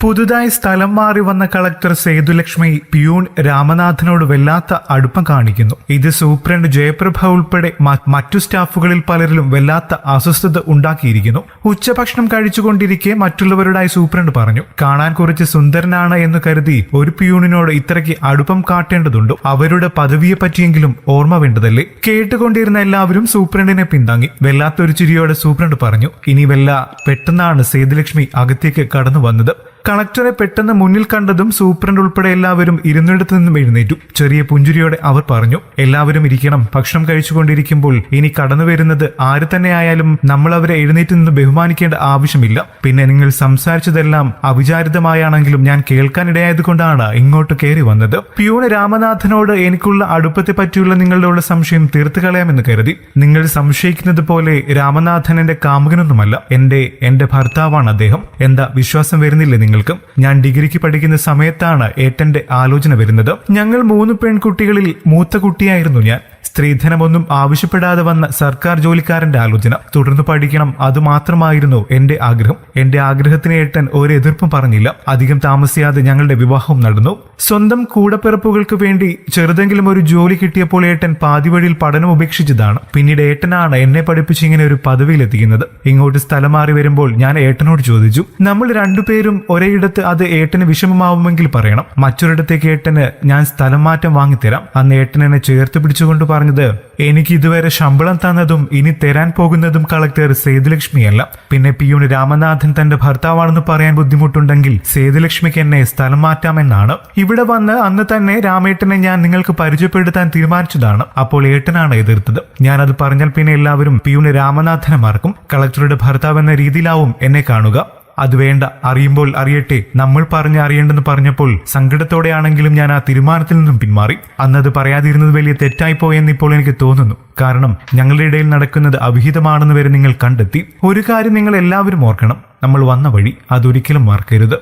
പുതുതായി സ്ഥലം മാറി വന്ന കളക്ടർ സേതുലക്ഷ്മി പിയൂൺ രാമനാഥനോട് വല്ലാത്ത അടുപ്പം കാണിക്കുന്നു. ഇത് സൂപ്രണ്ട് ജയപ്രഭ ഉൾപ്പെടെ മറ്റു സ്റ്റാഫുകളിൽ പലരിലും വല്ലാത്ത അസ്വസ്ഥത ഉണ്ടാക്കിയിരിക്കുന്നു. ഉച്ചഭക്ഷണം കഴിച്ചുകൊണ്ടിരിക്കെ മറ്റുള്ളവരോടായി സൂപ്രണ്ട് പറഞ്ഞു, കാണാൻ കുറച്ച് സുന്ദരനാണ് എന്ന് കരുതി ഒരു പിയൂണിനോട് ഇത്രയ്ക്ക് അടുപ്പം കാട്ടേണ്ടതുണ്ടോ? അവരുടെ പദവിയെ പറ്റിയെങ്കിലും ഓർമ്മ വേണ്ടതല്ലേ? കേട്ടുകൊണ്ടിരുന്ന എല്ലാവരും സൂപ്രണ്ടിനെ പിന്താങ്ങി. വല്ലാത്തൊരു ചിരിയോടെ സൂപ്രണ്ട് പറഞ്ഞു, ഇനി പെട്ടെന്നാണ് സേതുലക്ഷ്മി അകത്തേക്ക് കടന്നു വന്നത്. കളക്ടറെ പെട്ടെന്ന് മുന്നിൽ കണ്ടതും സൂപ്രണ്ട് ഉൾപ്പെടെ എല്ലാവരും ഇരുന്നിടത്തു നിന്നും എഴുന്നേറ്റു. ചെറിയ പുഞ്ചിരിയോടെ അവർ പറഞ്ഞു, എല്ലാവരും ഇരിക്കണം. ഭക്ഷണം കഴിച്ചുകൊണ്ടിരിക്കുമ്പോൾ ഇനി കടന്നു വരുന്നത് ആര് തന്നെ ആയാലും നമ്മൾ അവരെ എഴുന്നേറ്റ് നിന്ന് ബഹുമാനിക്കേണ്ട ആവശ്യമില്ല. പിന്നെ നിങ്ങൾ സംസാരിച്ചതെല്ലാം അവിചാരിതമായാണെങ്കിലും ഞാൻ കേൾക്കാനിടയായതുകൊണ്ടാണ് ഇങ്ങോട്ട് കയറി വന്നത്. പിയൂണ് രാമനാഥനോട് എനിക്കുള്ള അടുപ്പത്തെ പറ്റിയുള്ള നിങ്ങളുടെ സംശയം തീർത്തു കളയാമെന്ന് കരുതി. നിങ്ങൾ സംശയിക്കുന്നത് പോലെ രാമനാഥൻ എന്റെ കാമുകനൊന്നുമല്ല. എന്റെ ഭർത്താവാണ് അദ്ദേഹം. എന്താ വിശ്വാസം വരുന്നില്ലേ നിങ്ങൾക്ക്? ഞാൻ ഡിഗ്രിക്ക് പഠിക്കുന്ന സമയത്താണ് ഏട്ടന്റെ ആലോചന വരുന്നത്. ഞങ്ങൾ 3 പെൺകുട്ടികളിൽ മൂത്ത കുട്ടിയായിരുന്നു ഞാൻ. സ്ത്രീധനമൊന്നും ആവശ്യപ്പെടാതെ വന്ന സർക്കാർ ജോലിക്കാരന്റെ ആലോചന. തുടർന്ന് പഠിക്കണം, അതുമാത്രമായിരുന്നു എന്റെ ആഗ്രഹം. എന്റെ ആഗ്രഹത്തിന് ഏട്ടൻ ഒരു എതിർപ്പും പറഞ്ഞില്ല. അധികം താമസിയാതെ ഞങ്ങളുടെ വിവാഹവും നടന്നു. സ്വന്തം കൂടപ്പിറപ്പുകൾക്ക് വേണ്ടി ചെറുതെങ്കിലും ഒരു ജോലി കിട്ടിയപ്പോൾ ഏട്ടൻ പാതിവഴിയിൽ പഠനം ഉപേക്ഷിച്ചതാണ്. പിന്നീട് ഏട്ടനാണ് എന്നെ പഠിപ്പിച്ച് ഇങ്ങനെ ഒരു പദവിയിലെത്തിക്കുന്നത്. ഇങ്ങോട്ട് സ്ഥലം മാറി വരുമ്പോൾ ഞാൻ ഏട്ടനോട് ചോദിച്ചു, നമ്മൾ രണ്ടുപേരും ഒരേയിടത്ത് അത് ഏട്ടന് വിഷമമാവുമെങ്കിൽ പറയണം. മറ്റൊരിടത്തേക്ക് ഏട്ടന് ഞാൻ സ്ഥലം മാറ്റം വാങ്ങിത്തരാം. അന്ന് ഏട്ടൻ എന്നെ ചേർത്ത് പിടിച്ചുകൊണ്ട് പറഞ്ഞത്, എനിക്ക് ഇതുവരെ ശമ്പളം തന്നതും ഇനി തരാൻ പോകുന്നതും കളക്ടർ സേതുലക്ഷ്മിയല്ല. പിന്നെ പിയൂൺ രാമനാഥൻ തന്റെ ഭർത്താവാണെന്ന് പറയാൻ ബുദ്ധിമുട്ടുണ്ടെങ്കിൽ സേതുലക്ഷ്മിക്ക് എന്നെ സ്ഥലം മാറ്റാമെന്നാണ്. ഇവിടെ വന്ന് അന്ന് തന്നെ രാമേട്ടനെ ഞാൻ നിങ്ങൾക്ക് പരിചയപ്പെടുത്താൻ തീരുമാനിച്ചതാണ്. അപ്പോൾ ഏട്ടനാണ് എതിർത്തത്. ഞാനത് പറഞ്ഞാൽ പിന്നെ എല്ലാവരും പിയൂൺ രാമനാഥനെ മറക്കും. കളക്ടറുടെ ഭർത്താവ് എന്ന രീതിയിലാവും എന്നെ കാണുക. അത് വേണ്ട, അറിയുമ്പോൾ അറിയട്ടെ. നമ്മൾ അറിയേണ്ടെന്ന് പറഞ്ഞപ്പോൾ സങ്കടത്തോടെയാണെങ്കിലും ഞാൻ ആ തീരുമാനത്തിൽ നിന്നും പിന്മാറി. അന്നത് പറയാതിരുന്നത് വലിയ തെറ്റായിപ്പോയെന്ന് ഇപ്പോൾ എനിക്ക് തോന്നുന്നു. കാരണം ഞങ്ങളുടെ ഇടയിൽ നടക്കുന്നത് അവിഹിതമാണെന്ന് വരെ നിങ്ങൾ കണ്ടെത്തി. ഒരു കാര്യം നിങ്ങൾ എല്ലാവരും ഓർക്കണം, നമ്മൾ വന്ന വഴി അതൊരിക്കലും മറക്കരുത്.